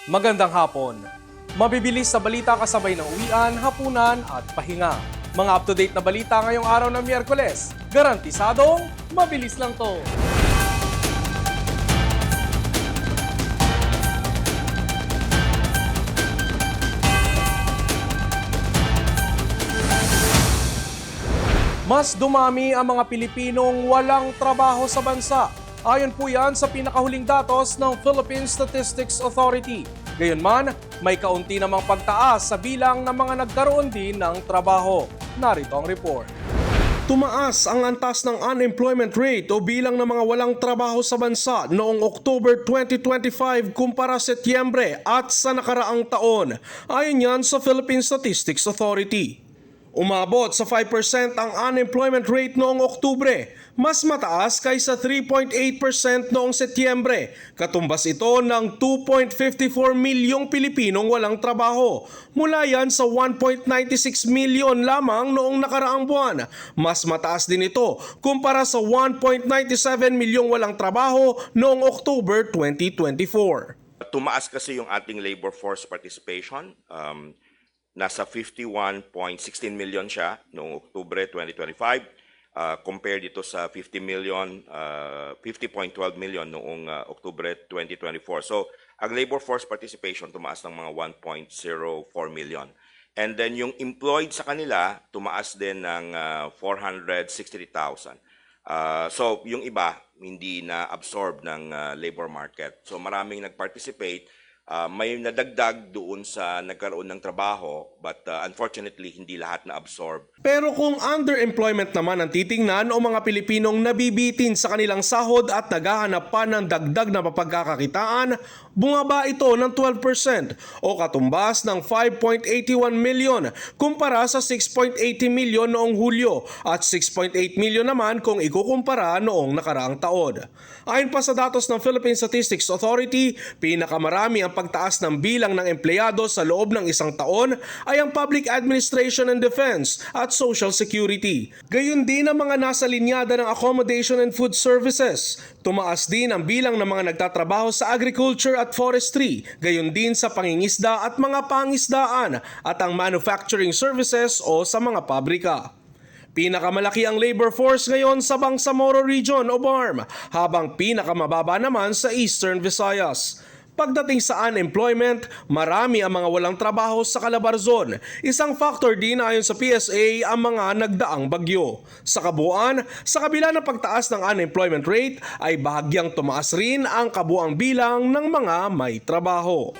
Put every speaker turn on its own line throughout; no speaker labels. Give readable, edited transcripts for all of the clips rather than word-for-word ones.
Magandang hapon. Mabibilis sa balita kasabay ng uwian, hapunan at pahinga. Mga up-to-date na balita ngayong araw ng Miyerkules. Garantisadong mabilis lang to. Mas dumami ang mga Pilipinong walang trabaho sa bansa. Ayon po yan sa pinakahuling datos ng Philippine Statistics Authority. Gayunman, may kaunti namang pagtaas sa bilang ng mga nagkaroon din ng trabaho. Narito ang report. Tumaas ang antas ng unemployment rate o bilang ng mga walang trabaho sa bansa noong October 2025 kumpara Setyembre at sa nakaraang taon. Ayon yan sa Philippine Statistics Authority. Umabot sa 5% ang unemployment rate noong Oktubre, mas mataas kaysa 3.8% noong Setyembre. Katumbas ito ng 2.54 milyong Pilipinong walang trabaho. Mula yan sa 1.96 milyon lamang noong nakaraang buwan. Mas mataas din ito kumpara sa 1.97 milyong walang trabaho noong October 2024.
Tumaas kasi yung ating labor force participation. Nasa 51.16 million siya noong Oktubre 2025 compared dito sa 50.12 million noong Oktubre 2024. So, ang labor force participation tumaas ng mga 1.04 million. And then yung employed sa kanila tumaas din ng 463,000. So, yung iba hindi na absorb ng labor market. So, maraming nag-participate. May nadagdag doon sa nagkaroon ng trabaho but unfortunately hindi lahat na absorb.
Pero kung underemployment naman ang titingnan o mga Pilipinong nabibitin sa kanilang sahod at naghahanap pa ng dagdag na mapagkakakitaan, bumaba ito ng 12% o katumbas ng 5.81 million kumpara sa 6.80 million noong Hulyo at 6.8 million naman kung ikukumpara noong nakaraang taon. Ayon pa sa datos ng Philippine Statistics Authority, pinakamarami ang pagtaas ng bilang ng empleyado sa loob ng isang taon ay ang Public Administration and Defense at Social Security. Gayun din ang mga nasa linyada ng Accommodation and Food Services. Tumaas din ang bilang ng mga nagtatrabaho sa Agriculture at Forestry, gayon din sa pangingisda at mga pangisdaan at ang Manufacturing Services o sa mga pabrika. Pinakamalaki ang labor force ngayon sa Bangsamoro Region o BARM, habang pinakamababa naman sa Eastern Visayas. Pagdating sa unemployment, marami ang mga walang trabaho sa Calabarzon. Isang factor din ayon sa PSA ang mga nagdaang bagyo. Sa kabuuan, sa kabila ng pagtaas ng unemployment rate, ay bahagyang tumaas rin ang kabuang bilang ng mga may trabaho.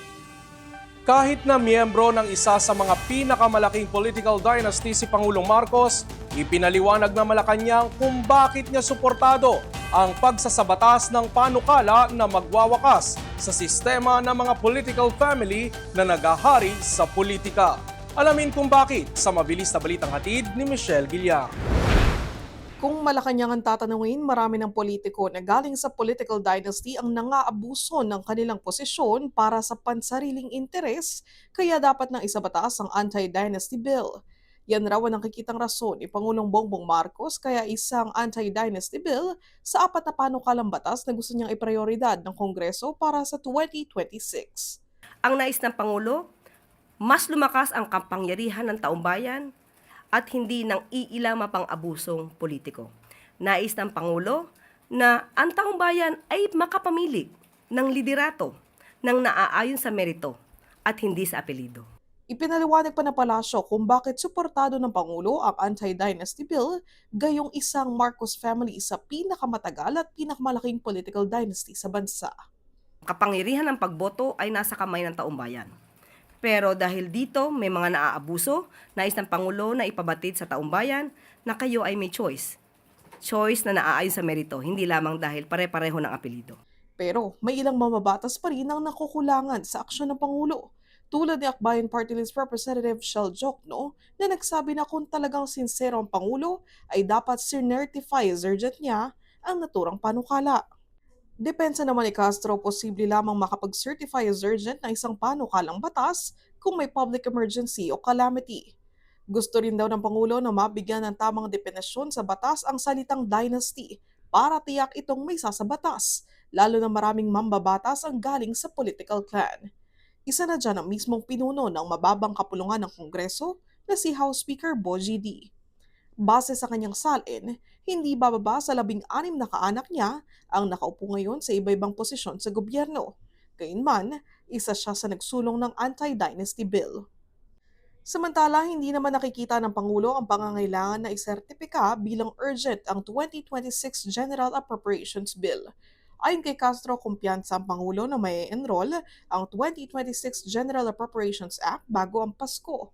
Kahit na miyembro ng isa sa mga pinakamalaking political dynasty si Pangulong Marcos, ipinaliwanag na Malacanang kung bakit niya suportado ang pagsasabatas ng panukala na magwawakas sa sistema ng mga political family na nagahari sa politika. Alamin kung bakit sa mabilis na balitang hatid ni Michelle Guillar.
Kung Malacanang ang tatanungin, marami ng politiko na galing sa political dynasty ang nangaabuso ng kanilang posisyon para sa pansariling interes, kaya dapat nang isabatas ang anti-dynasty bill. Yan raw ang nakikitang rason ni Pangulong Bongbong Marcos kaya isang anti-dynasty bill sa 4 na panukalang batas na gusto niyang iprioridad ng Kongreso para sa 2026.
Ang nais ng Pangulo, mas lumakas ang kapangyarihan ng taumbayan at hindi ng iilang mapang-abusong politiko. Nais ng Pangulo na ang taumbayan ay makapamili ng liderato ng naaayon sa merito at hindi sa apelido.
Ipinaliwanag pa ng palasyo kung bakit suportado ng Pangulo ang anti-dynasty bill, gayong isang Marcos family sa pinakamatagal at pinakamalaking political dynasty sa bansa.
Kapangyarihan ng pagboto ay nasa kamay ng taumbayan. Pero dahil dito may mga naaabuso, nais ng Pangulo na ipabatid sa taumbayan na kayo ay may choice. Choice na naaayon sa merito, hindi lamang dahil pare-pareho ng apelido.
Pero may ilang mamabatas pa rin ang nakukulangan sa aksyon ng Pangulo. Tulad ni Akbayan Party List Representative Shell Jokno na nagsabi na kung talagang sincero ang Pangulo ay dapat sinertify urgent niya ang naturang panukala. Depensa naman ni Castro, posible lamang makapag-certify as urgent na isang panukalang batas kung may public emergency o calamity. Gusto rin daw ng Pangulo na mabigyan ng tamang definisyon sa batas ang salitang dynasty para tiyak itong may sasabatas, lalo na maraming mambabatas ang galing sa political clan. Isa na dyan ang mismong pinuno ng mababang kapulungan ng Kongreso na si House Speaker Bogie D. Base sa kanyang salin, hindi bababa sa 16 na kaanak niya ang nakaupo ngayon sa iba-ibang posisyon sa gobyerno. Gayunman, isa siya sa nagsulong ng Anti-Dynasty Bill. Samantala, hindi naman nakikita ng Pangulo ang pangangailangan na isertipika bilang urgent ang 2026 General Appropriations Bill. Ayon kay Castro, kumpiyansa ang Pangulo na may enroll ang 2026 General Appropriations Act bago ang Pasko.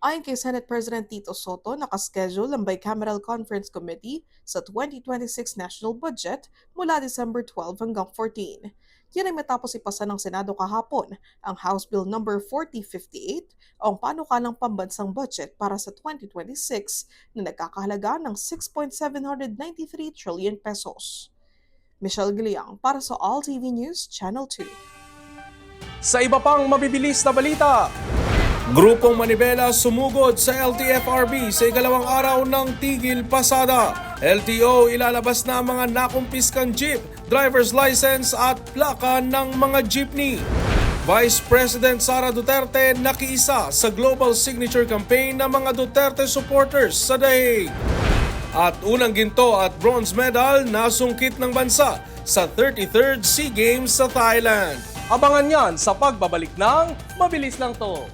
Ayon kay Senate President Tito Soto, nakaschedule ang Bicameral Conference Committee sa 2026 National Budget mula December 12 hanggang 14. Yan ay matapos ipasa ng Senado kahapon ang House Bill No. 4058 o ang panukalang pambansang budget para sa 2026 na nagkakahalaga ng 6.793 trillion pesos. Michelle Giliang para sa All TV News Channel 2.
Sa iba pang mabibilis na balita, Grupong Manibela sumugod sa LTFRB sa ikalawang araw ng tigil pasada. LTO ilalabas na ang mga nakumpiskang jeep, driver's license at plaka ng mga jeepney. Vice President Sara Duterte nakiisa sa global signature campaign ng mga Duterte supporters sa Daig. At unang ginto at bronze medal nasungkit ng bansa sa 33rd SEA Games sa Thailand. Abangan yan sa pagbabalik ng Mabilis Lang To.